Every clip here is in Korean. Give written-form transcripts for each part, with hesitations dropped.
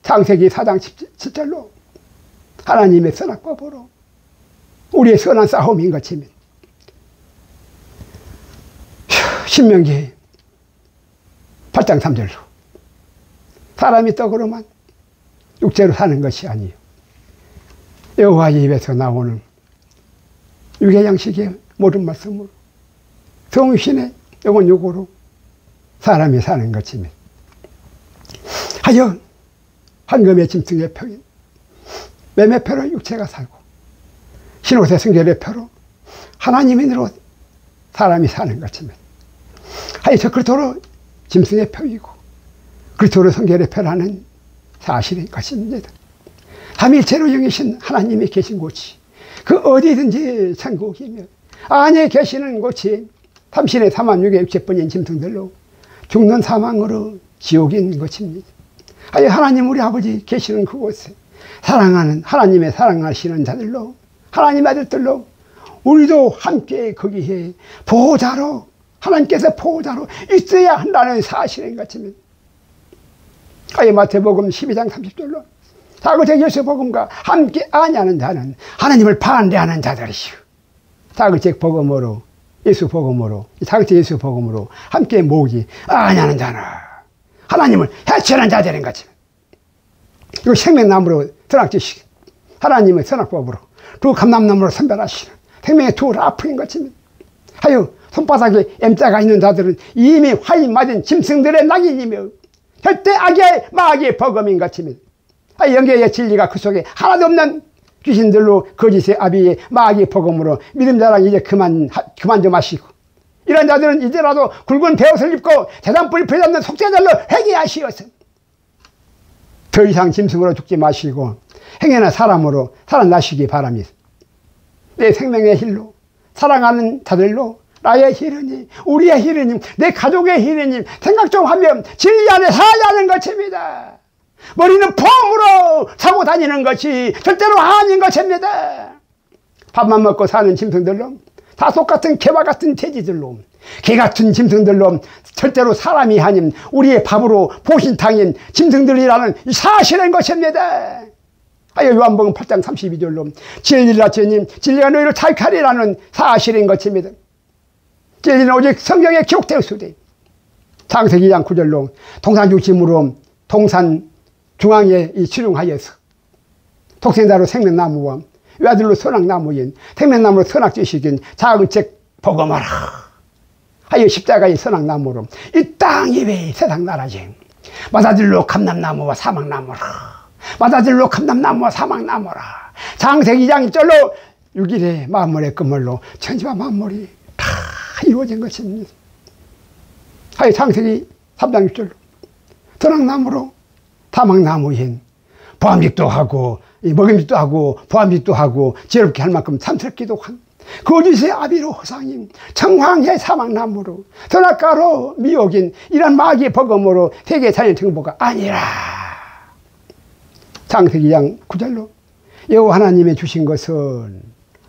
창세기 4장 17절로 하나님의 선악법으로 우리의 선한 싸움인 것입니다. 신명기 8장 3절로 사람이 떡으로만 육체로 사는 것이 아니에요. 여호와의 입에서 나오는 육의 양식의 모든 말씀으로 성신의 영혼 요구로 사람이 사는 것입니다. 하여 황금의 짐승의 표인 매매표로 육체가 살고 신옷의 성결의 표로 하나님인으로 사람이 사는 것입니다. 하여 저 그리스도로 짐승의 표이고 그리스도로 성결의 표라는 사실인 것입니다. 삼일체로 영이신 하나님이 계신 곳이 그 어디든지 천국이며 안에 계시는 곳이 삼신의 4만 6의 육체뿐인 짐승들로 죽는 사망으로 지옥인 것입니다. 아예 하나님 우리 아버지 계시는 그곳에 사랑하는 하나님의 사랑하시는 자들로 하나님 아들들로 우리도 함께 거기에 보호자로 하나님께서 보호자로 있어야 한다는 사실인 것입니다. 아예 마태복음 12장 30절로 다그제 예수복음과 함께 아니하는 자는 하나님을 반대하는 자들이시오. 다그제 복음으로 예수복음으로 다그제 예수복음으로 함께 모으지 아니하는 자는 하나님을 해치는 자들인 것입니다. 이거 생명나무로 선악지시고 하나님의 선악법으로 두 감람나무로 선별하시는 생명의 두 라프인 것입니다. 하여 손바닥에 M자가 있는 자들은 이미 화이 맞은 짐승들의 낙인이며 절대 악의 마귀의 버금인 것입니다. 영계의 진리가 그 속에 하나도 없는 귀신들로 거짓의 아비의 마귀의 버금으로 믿음 자랑 이제 그만 좀 하시고 이런 자들은 이제라도 굵은 베옷을 입고 재단불이 펴잡는 속죄자로 회개하시어서 더 이상 짐승으로 죽지 마시고 행여나 사람으로 살아나시기 바랍니다. 내 생명의 힐로 사랑하는 자들로 나의 힐이님, 우리의 힐이님, 내 가족의 힐이님 생각 좀 하면 진리 안에 살아가는 것입니다. 머리는 폼으로 사고 다니는 것이 절대로 아닌 것입니다. 밥만 먹고 사는 짐승들로 다속 같은 개와 같은 돼지들로 개 같은 짐승들로 절대로 사람이 아닌 우리의 밥으로 보신탕인 짐승들이라는 사실인 것입니다. 하여 요한복음 8장 32절로 진리라 주님 진리가 너희를 자유하리라는 사실인 것입니다. 진리는 오직 성경에 기록되었으되 창세기 2장 9절로 동산 중심으로 동산 중앙에 수중하여서 독생자로 생명나무와 외아들로 선악나무인 생명나무로 선악지식인 작은 책 복음하라 하여 십자가의 선악나무로 이 땅 이외의 세상 나라지 마다들로 감람나무와 사막나무라 마다들로 감람나무와 사막나무라 창세기 2장 1절로 6일의 만물의 그물로 천지와 만물이 다 이루어진 것입니다. 하여 창세기 3장 6절로 선악나무로 사막나무인 보암직도 하고 먹임직도 하고 보암직도 하고 지혜롭게 할 만큼 삼스럽기도 한 거짓의 아비로 허상인 청황의 사막나무로 선악가로 미혹인 이런 마귀의 버금으로 세계 살인 정보가 아니라 창세기 2장 9절로 여호와 하나님이 주신 것은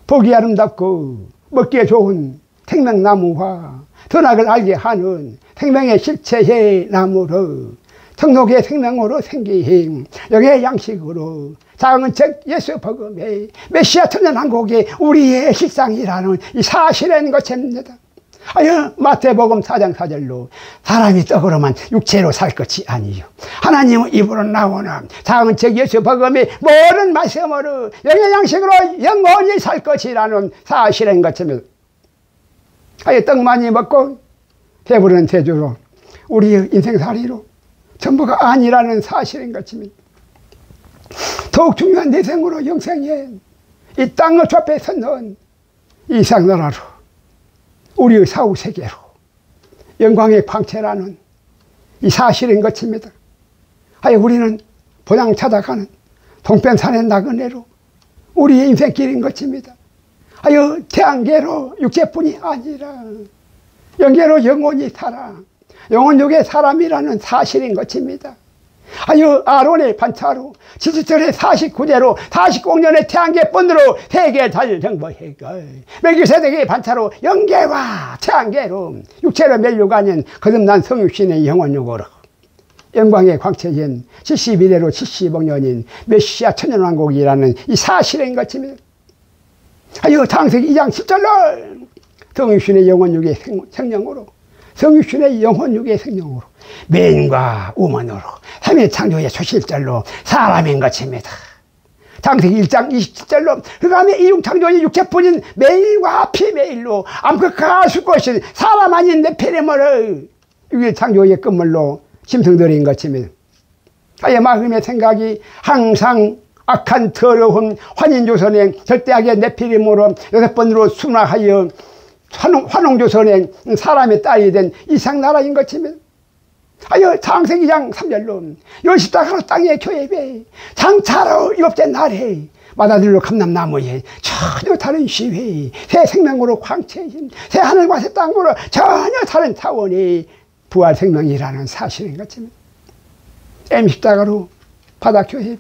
보기 아름답고 먹기에 좋은 생명나무와 선악을 알게 하는 생명의 실체의 나무로 성록의 생명으로 생기hin 영의 양식으로 작은 책 예수 복음의 메시아 천년왕국의 우리의 실상이라는 이 사실인 것입니다. 하여 마태복음 4장 4절로 사람이 떡으로만 육체로 살 것이 아니요 하나님의 입으로 나오는 작은 책 예수 복음의 모든 말씀으로 영의 양식으로 영원히 살 것이라는 사실인 것입니다. 하여 떡 많이 먹고 배부른 태주로 우리의 인생살이로 전부가 아니라는 사실인 것입니다. 더욱 중요한 내 생으로 영생에 이 땅을 좌표에 섰는 이상나라로 우리의 사후세계로 영광의 광채라는 이 사실인 것입니다. 하여 우리는 본향 찾아가는 동편산의 나그네로 우리의 인생길인 것입니다. 하여 태양계로 육체뿐이 아니라 영계로 영원히 살아 영혼육의 사람이라는 사실인 것입니다. 하여 아론의 반차로 지지철의 49제로 49년의 태양계 본으로 세계 달정보해가 멜기세덱의 반차로 영계와 태양계로 육체로 멸류가 아닌 거듭난 성육신의 영혼육으로 영광의 광채인 71대로 70억 년인 메시아 천년왕국이라는 이 사실인 것입니다. 아유, 창세기 2장 10절로 성육신의 영혼 육의 생명으로, 성육신의 영혼 육의 생명으로, 맨과 우먼으로 삼위 창조의 초실절로 사람인 것입니다. 창세기 1장 27절로 흑암의 이중 창조의 육체뿐인 매일과 피매일로 암흑과 수꽃인 사람 아닌 네피림을 육일 창조의 끝물로 짐승들인 것입니다. 아예 마음의 생각이 항상 악한 더러운 환인조선의 절대악의 네피림으로 6번으로 순화하여 환웅조선의 사람의 딸이 된 이상나라인 것입니다. 아유, 창세기 2장 3절로 열십자가로 땅에 교회에 장차로 일곱째 날에 마다들로 감람나무에 전혀 다른 시회 새 생명으로 광채인 새 하늘과 새 땅으로 전혀 다른 차원의 부활 생명이라는 사실인 것입니다. M십자가로 바다교회에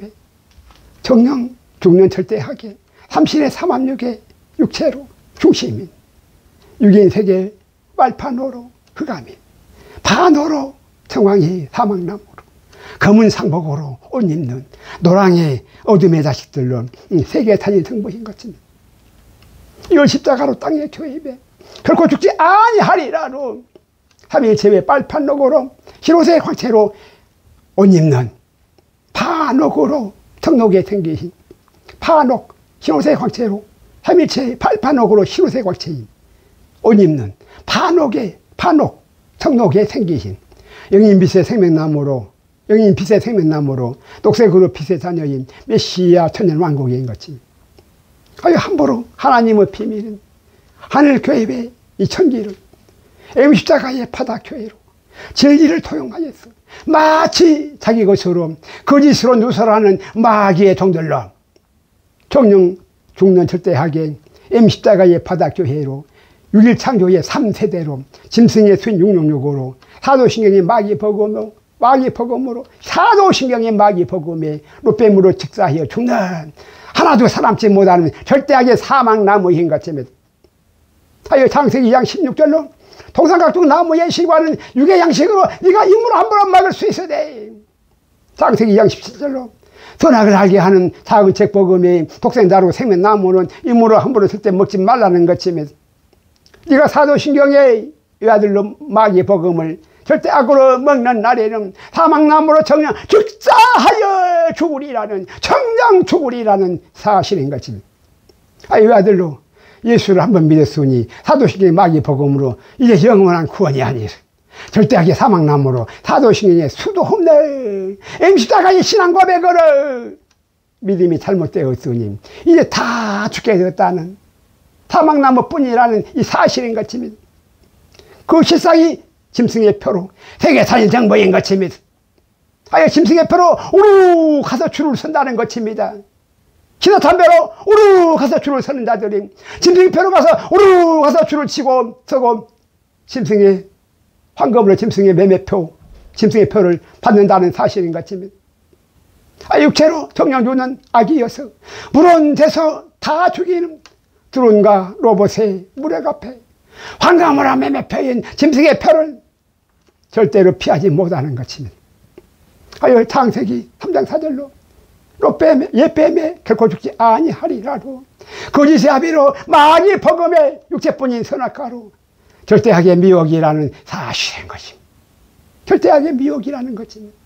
정령 중년 철대하게 삼신의 삼합육의 육체로 중심인 육인 세계 말판으로 흑암인 반으로 청왕이 사막나무로 검은 상복으로 옷 입는 노랑의 어둠의 자식들로 세계 탄인 성부인 것입니다. 이 십자가로 땅의 교회에 결코 죽지 아니하리라로 삼위일체의 빨판록으로 희로새 광채로 옷 입는 판옥으로 청록에 생기신 판옥 희로새 광채로 삼위일체의 빨판옥으로 희로새 광채인 옷 입는 판옥의 판옥 청록에 생기신 영인빛의 생명나무로 영인빛의 생명나무로 녹색으로 빛의 자녀인 메시아 천년왕국인 것입니다. 함부로 하나님의 비밀은 하늘교회의 이 천기를 M십자가의 바다교회로 진리를 토용하여서 마치 자기 것으로 거짓으로 누설하는 마귀의 종들로 정령 죽는 절대하게 M십자가의 바다교회로 6일 창조의 3세대로 짐승의 수인 666으로 사도신경의 마귀버금으로 사도신경의 마귀버금에 롯뱀으로 직사하여 죽는 하나도 사람지 못하는 절대하게 사망나무인 것입니다. 하여 창세기 2장 16절로 동산각종 나무의 시과는 육의 양식으로 네가 임무로 함부로 막을 수 있으되 창세기 2장 17절로 선악을 알게 하는 작은 책버금의 독생자로 생명나무는 임무로 함부로 쓸 때 먹지 말라는 것입니다. 네가 사도신경의 외아들로 마귀버금을 절대 악으로 먹는 날에는 사망나무로 정령 즉사하여 죽으리라는 정령 죽으리라는 사실인 것입니다. 외아들로 예수를 한번 믿었으니 사도신경의 마귀버금으로 이제 영원한 구원이 아니라 절대하게 사망나무로 사도신경의 수도 없네 M십자가의 신앙 고백으로 믿음이 잘못되었으니 이제 다 죽게 되었다는 사망나무뿐이라는 이 사실인 것입니다. 그 실상이 짐승의 표로 세계산인 정보인 것입니다. 짐승의 표로 우르 가서 줄을 선다는 것입니다. 기도 담배로 우르 가서 줄을 서는 자들이 짐승의 표로 가서 우르 가서 줄을 치고 서고 짐승의 황금으로 짐승의 매매표 짐승의 표를 받는다는 사실인 것입니다. 육체로 정령 주는 악이어서 물은 데서 다 죽이는 드론과 로봇의 무력 앞에 황금으로 매매표인 짐승의 표를 절대로 피하지 못하는 것입니다. 창세기 3장 4절로 롯뱀의 옛뱀에 결코 죽지 아니하리라도 거짓의 합의로 마귀 버금의 육체뿐인 선악과로 절대하게 미혹이라는 사실인 것입니다. 절대하게 미혹이라는 것입니다.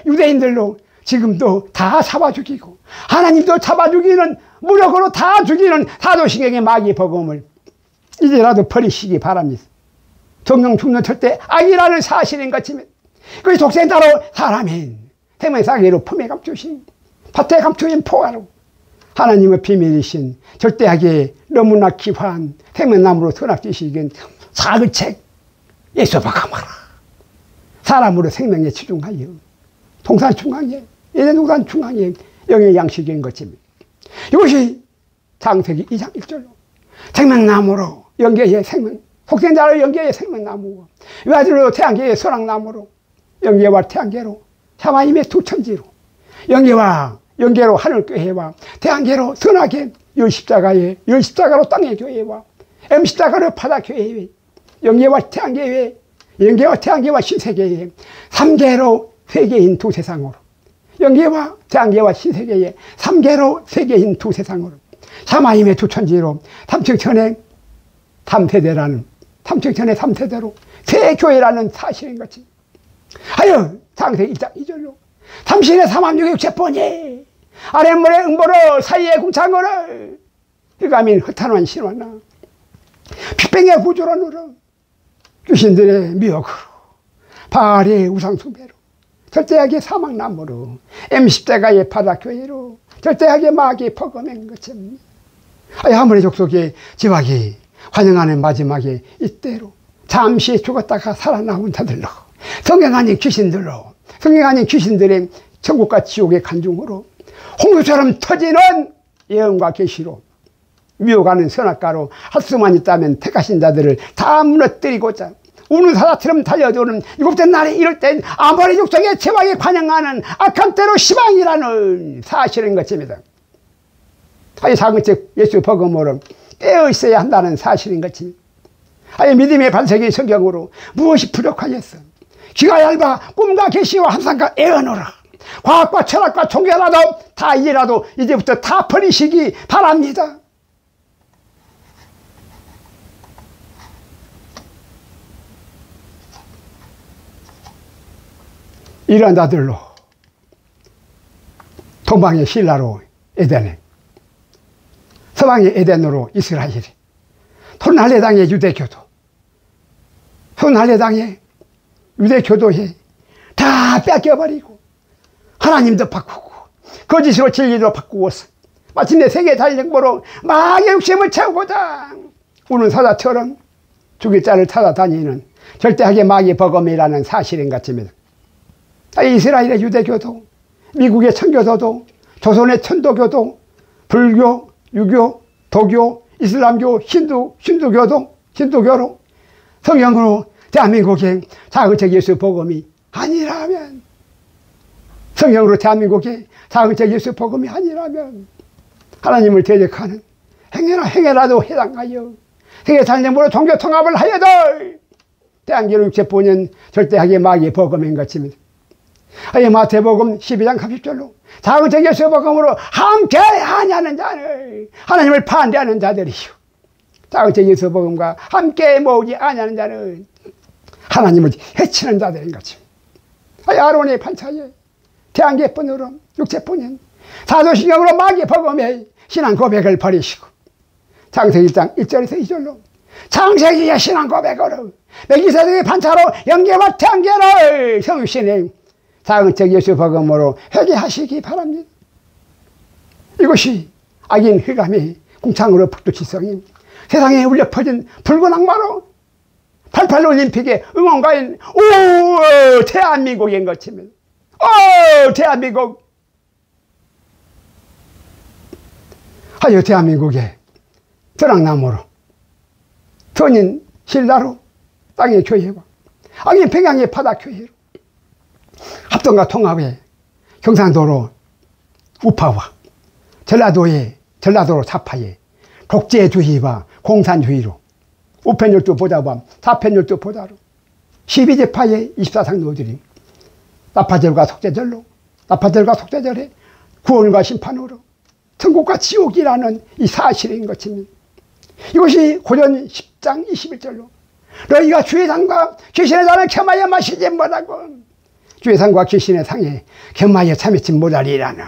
유대인들로 지금도 다 잡아 죽이고 하나님도 잡아 죽이는 무력으로 다 죽이는 사도신경의 마귀 버금을 이제라도 버리시기 바랍니다. 정령 죽는 절대 악이라는 사실인 것입니다. 그 독생자로 사람인 생명사계로 품에 감추신 밭에 감추인 포화로 하나님의 비밀이신 절대하게 너무나 기화한 생명나무로 선악지식인 사글책 예수박아마라 사람으로 생명에 치중하여 동산 중앙에 예전 동산 중앙에 영의 양식인 것입니다. 이것이 창세기 2장 1절로 생명나무로 영계의 생명 독생자로 영계의 생명나무고 외아들로 태양계의 선악나무로 영계와 태양계로 하나님의 두 천지로 영계와 영계로 하늘교회와 태양계로 선악의 열십자가로 땅의 교회와 M십자가로 바다교회 영계와 태양계회 영계와 태양계와 신세계회 3계로 세계인 두 세상으로, 영계와 대한계와 신세계의 3계로 세계인 두 세상으로, 샤마임의 두 천지로 삼층천의 3세대라는, 삼층천의 3세대로 세교회라는 사실인 것이. 하여 창세기 1장 2절로 삼신의 삼합육의 육체뿐이 아랫물의 음보로 사이의 궁창으로 흑암인 허탄한 신화나 빅뱅의 구조론으로 귀신들의 미혹으로 바알의 우상숭배로 절대하게 사막나무로 M10대가의 바다교회로 절대하게 마귀의 퍼거맨 것입니다. 아무리 족속의 지박이 환영하는 마지막에 이때로 잠시 죽었다가 살아나온 자들로 성경 아닌 귀신들로, 성경 아닌 귀신들의 천국과 지옥의 간중으로 홍수처럼 터지는 예언과 계시로 미혹하는 선악가로 할 수만 있다면 택하신 자들을 다 무너뜨리고자 우는 사자처럼 달려드는 일곱째 날에 이럴 땐 아모리 족속의 제왕에 관영하는 악한 때로 시방이라는 사실인 것입니다. 아예 사근책 예수 복음으로 깨어 있어야 한다는 사실인 것입니다. 아예 믿음의 반석의 성경으로 무엇이 부족하겠어? 귀가 얇아 꿈과 계시와 환상과 애언으로 과학과 철학과 종교라도 다 이제라도 이제부터 다 버리시기 바랍니다. 이런 자들로 동방의 신라로 에덴에, 서방의 에덴으로 이스라엘이, 손할례당의 유대교도, 손할례당의 유대교도에 다 뺏겨버리고 하나님도 바꾸고 거짓으로 진리도 바꾸고서 마침내 세계 달력보로 마귀의 욕심을 채우고자 우는 사자처럼 죽일 자를 찾아다니는 절대하게 마귀의 버금이라는 사실인 것입니다. 이스라엘의 유대교도, 미국의 천교도도, 조선의 천도교도, 불교, 유교, 도교, 이슬람교, 힌두교로 성경으로 대한민국의 자극적 예수 복음이 아니라면, 성경으로 대한민국의 자극적 예수 복음이 아니라면 하나님을 대적하는 행해라도 해당하여 세계 살림으로 종교 통합을 하여도 대한민국 육체본연 절대하게 마귀의 복음인 것입니다. 마태복음 12장 30절로 자극적 예수 복음으로 함께 하냐는 자는 하나님을 반대하는 자들이요, 자극적 예수 복음과 함께 모으지 아니하는 자는 하나님을 해치는 자들인 거죠. 아론의 판차에 태양계뿐으로 육체뿐인 사도신경으로 마귀의 복음의 신앙 고백을 버리시고 창세기 1장 1절에서 2절로 창세기의 신앙 고백으로 멜기세덱의 판차로 영계와 태양계를 성육신의 자극적 예수 복음으로 회개하시기 바랍니다. 이것이 악인 흑암의 궁창으로 북두지성인 세상에 울려 퍼진 붉은 악마로 88 올림픽의 응원가인 오 대한민국인 것입니다. 오 대한민국. 하여 대한민국의 드락나무로 선인 신라로 땅의 교회와 악인 평양의 바다교회로 합동과 통합의 경상도로 우파와 전라도로 사파의 독재주의와 공산주의로 우편열두 보좌와 사편열두 보좌로 12제파의 24상노들이 나파절과 속죄절로 나파절과 속죄절의 구원과 심판으로 천국과 지옥이라는 이 사실인 것입니다. 이것이 고전 10장 21절로 너희가 주의 상과 귀신의 잔을 겸하여 마시지 못하고 주의 상과 귀신의 상에 겸하여 참여치 못하리라는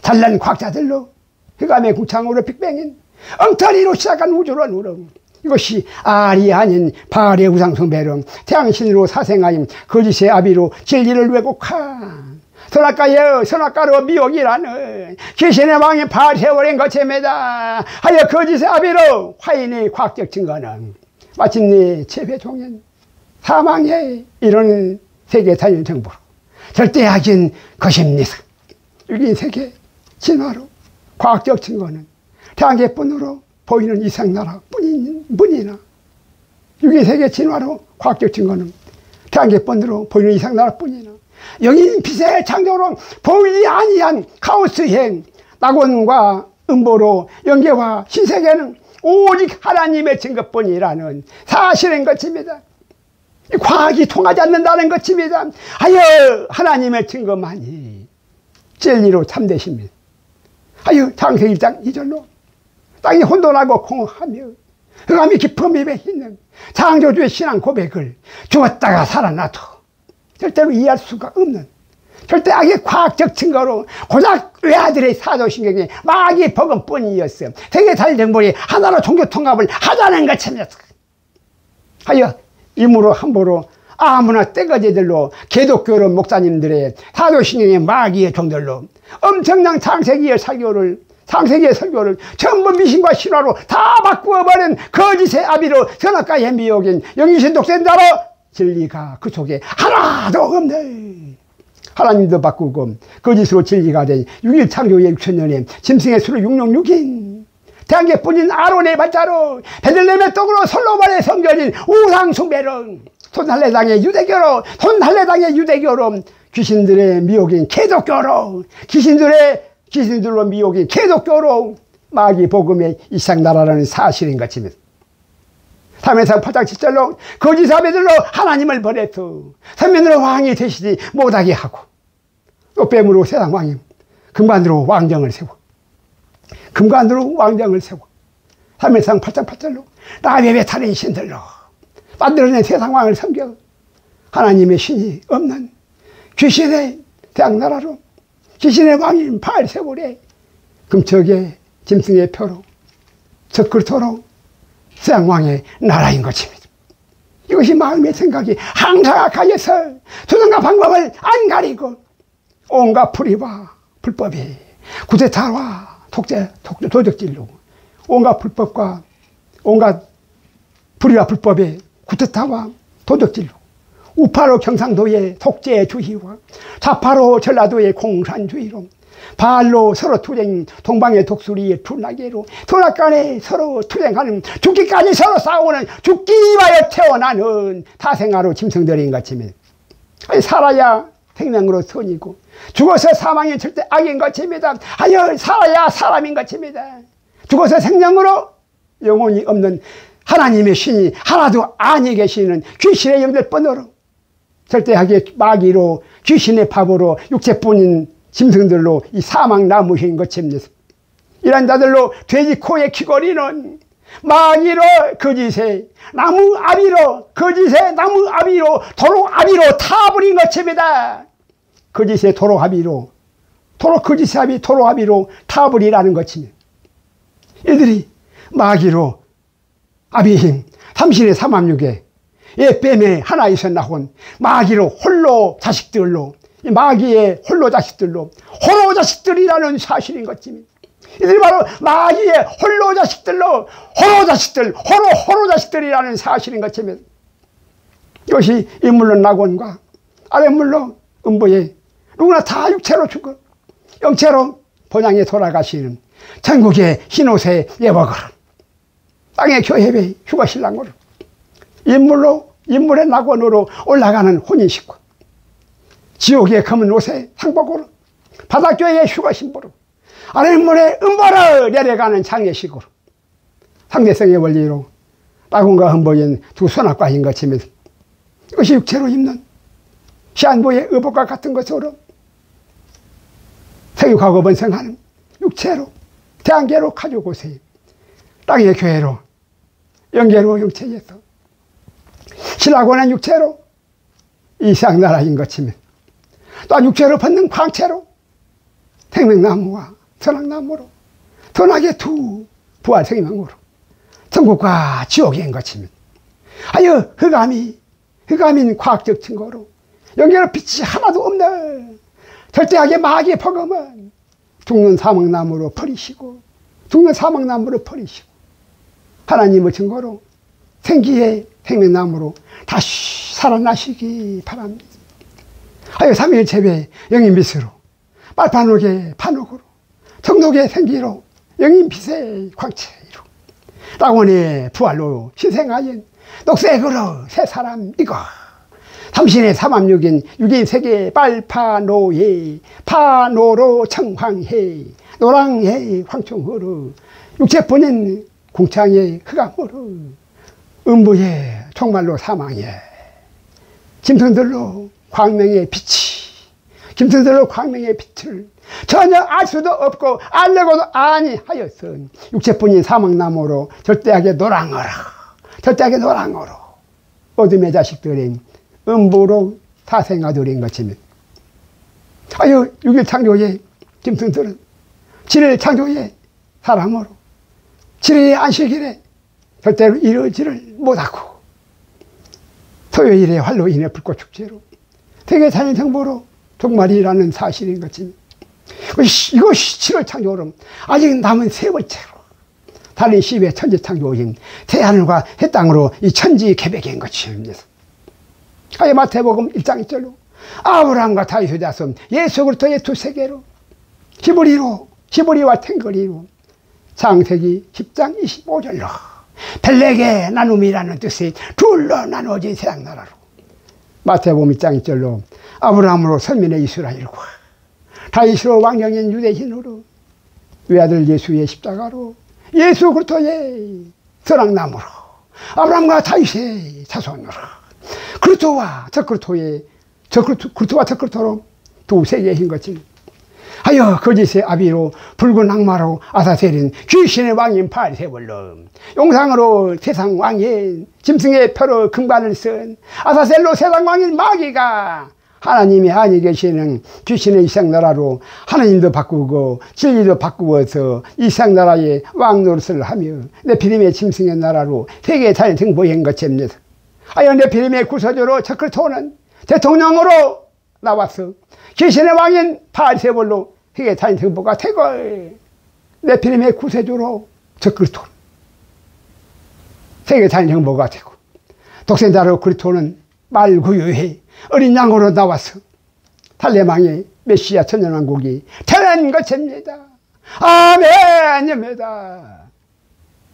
잘난 과학자들로 흑암의 궁창으로 빅뱅인 엉터리로 시작한 우주론으로 이것이 알이 아닌 바알의 우상숭배로 태양신으로 사생하임 거짓의 아비로 진리를 왜곡한 선악가로 미혹이라는 귀신의 왕이 바알 세워낸 것입니다. 하여 거짓의 아비로 화인의 과학적 증거는 마침내 재배종연 사망에 이르는 세계 자연 정보로 절대하긴 것입니다. 육인 세계 진화로 과학적 증거는 태양계뿐으로 보이는 이상나라 뿐이나 육인 세계 진화로 과학적 증거는 태양계뿐으로 보이는 이상나라 뿐이나 영인 빛의 창조로 보이지 아니한 카오스행 낙원과 음보로 영계와 신세계는 오직 하나님의 증거뿐이라는 사실인 것입니다. 과학이 통하지 않는다는 것입니다. 하여 하나님의 증거만이 진리로 참되십니다. 하여 창세기 1장 2절로 땅이 혼돈하고 공허하며 흑암이 깊은 입에 있는 창조주의 신앙 고백을 죽었다가 살아나도 절대로 이해할 수가 없는, 절대 악의 과학적 증거로 고작 외아들의 사도신경에 마귀의 복음뿐이었어요. 세계사회정보리 하나로 종교통합을 하자는 것입니다. 하여 임으로 함부로 아무나 떼거지들로 기독교로 목사님들의 사도신경의 마귀의 종들로 엄청난 창세기의 설교를 전부 미신과 신화로 다 바꾸어버린 거짓의 아비로 선악과의 미혹인 영이신 독생자로 진리가 그 속에 하나도 없네. 하나님도 바꾸고 거짓으로 진리가 된 6일 창조의 6천년에 짐승의 수를 666인 대한계 뿐인 아론의 발자로 베들레헴의 떡으로 솔로몬의 성전인 우상숭배로 손할례당의 유대교로 귀신들의 미혹인 개독교로 귀신들로 미혹인 개독교로 마귀 복음의 이상나라라는 사실인 것입니다. 3회상 8장 7절로 거짓 아비들로 하나님을 버려서 선민으로 왕이 되시지 못하게 하고 또 뱀으로 세상 왕이 금관으로 왕정을 세워 3회상 8장 8절로 라벨의 탈인 신들로 만들어낸 세상 왕을 섬겨 하나님의 신이 없는 귀신의 대항나라로 귀신의 왕인 바알세불의 금척의 짐승의 표로 적그리스도로 세상왕의 나라인 것입니다. 이것이 마음의 생각이 항상 가여서 수단과 방법을 안 가리고 온갖 불의와 불법이 구제타와 도적질로 온갖 불법과 온갖 불의와 불법의 구테타와 도적질로 우파로 경상도의 독재주의와 좌파로 전라도의 공산주의로 바알로 서로 투쟁, 동방의 독수리의 투나게로 선악간에 서로 투쟁하는, 죽기까지 서로 싸우는, 죽기 위하여 태어나는 타생아로 짐승들인 것입니다. 살아야 생명으로 선이고 죽어서 사망이 절대 악인 것입니다. 하여 살아야 사람인 것입니다. 죽어서 생명으로 영혼이 없는 하나님의 신이 하나도 아니 계시는 귀신의 영들 뻔으로 절대하게 마귀로 귀신의 밥으로 육체뿐인 짐승들로 이 사망 나무인 것입니다. 이런 자들로 돼지 코에 귀걸이는 마귀로 거짓의 나무 아비로 도로 아비로 타버린 것입니다. 거짓의 도로 아비로 타버리라는 것입니다. 이들이 마귀로 아비힘 삼신의 삼합육에 뱀의 하나에서 나온 마귀로 홀로 자식들로 마귀의 홀로 자식들이라는 사실인 것입니다. 이들이 바로 마귀의 홀로 자식들이라는 사실인 것입니다. 이것이 인물로 낙원과 아랫물로 음보에 누구나 다 육체로 죽어 영체로 본향에 돌아가시는 천국의 흰옷의 예복으로 땅의 교회의 휴가신랑으로 인물의 낙원으로 올라가는 혼인식구, 지옥의 검은 옷의 상복으로 바닷교회의 휴가신부로 아랫물의 음보로 내려가는 장례식으로 상대성의 원리로 낙원과 흠보인 두 선악과인 것입니다. 이것이 육체로 입는 시한부의 의복과 같은 것으로 세계과거 번성하는 육체로 대한계로 가지고 오세요. 땅의 교회로 영계로 영체에서 신라고는 육체로 이 세상나라인 것입니다. 또한 육체로 벗는 광채로 생명나무와 선악나무로 선악의 두 부활 생명으로 천국과 지옥인 것입니다. 하여 흑암인 과학적 증거로 영계로 빛이 하나도 없는 절대하게 마귀의 복음은 죽는 사망나무로 버리시고 하나님의 증거로 생기의 생명나무로 다시 살아나시기 바랍니다. 하여 삼위일체배 영인빛으로 빨판옥의 판옥으로 정독의 생기로 영인빛의 광채로 낙원의 부활로 신생하인 녹색으로 새 사람이고 삼신의 삼합육인 육인세계 빨파노예 파노로 청황해 노랑해 황청허로 육체뿐인 궁창의 흑암으로 음부의 총말로 사망해 짐승들로 광명의 빛이, 짐승들로 광명의 빛을 전혀 알 수도 없고 알려고도 아니하여서 육체뿐인 사막나무로 절대하게 노랑어라, 절대하게 노랑어로 어둠의 자식들인 음부로 타생아들인 것이면, 아유, 6일 창조의 짐승들은 7일 창조의 사람으로 7일의 안식일에 절대로 이루지를 못하고 토요일에 활로 인해 불꽃축제로 세계 자연정보로 종말이라는 사실인 것이니, 이것이 7월 창조로 아직 남은 세 번째로 달리 10의 천지 창조인 새하늘과 새 땅으로 이 천지 계백인 것입니다. 아예 마태복음 1장 1절로 아브라함과 다윗의 자손 예수 그리스도의 두 세계로 히브리와 탱거리로 창세기 10장 25절로 벨렉의 나눔이라는 뜻이 둘로 나누어진 세상 나라로 마태복음 1장 1절로 아브라함으로 선민의 이스라엘과 다윗으로 왕정인 유대인으로 외아들 예수의 십자가로 예수 그리스도의 선악나무로 아브라함과 다윗의 자손으로 그리스도와 적그리스도로 두 세계인 것이 하여 거짓의 아비로 붉은 악마로 아사셀인 귀신의 왕인 바알세불로 용상으로 세상 왕인 짐승의 표로 금관을 쓴 아사셀로 세상 왕인 마귀가 하나님이 아니 계시는 귀신의 이상나라로 하나님도 바꾸고 진리도 바꾸어서 이상나라의 왕노릇을 하며 네피림의 짐승의 나라로 세계 자연 정보인 것입니다. 하여 네피림의 구서주로 적그리스도는 대통령으로 나와서 귀신의 왕인 바알세불로 세계 자연 정보가 되고 네피림의 구세주로 적그리스도는 세계 자연 정보가 되고 독생자로 그리스도는 말구유해 어린 양으로 나와서 달래망의 메시아 천년왕국이 되는 것입니다. 아멘입니다.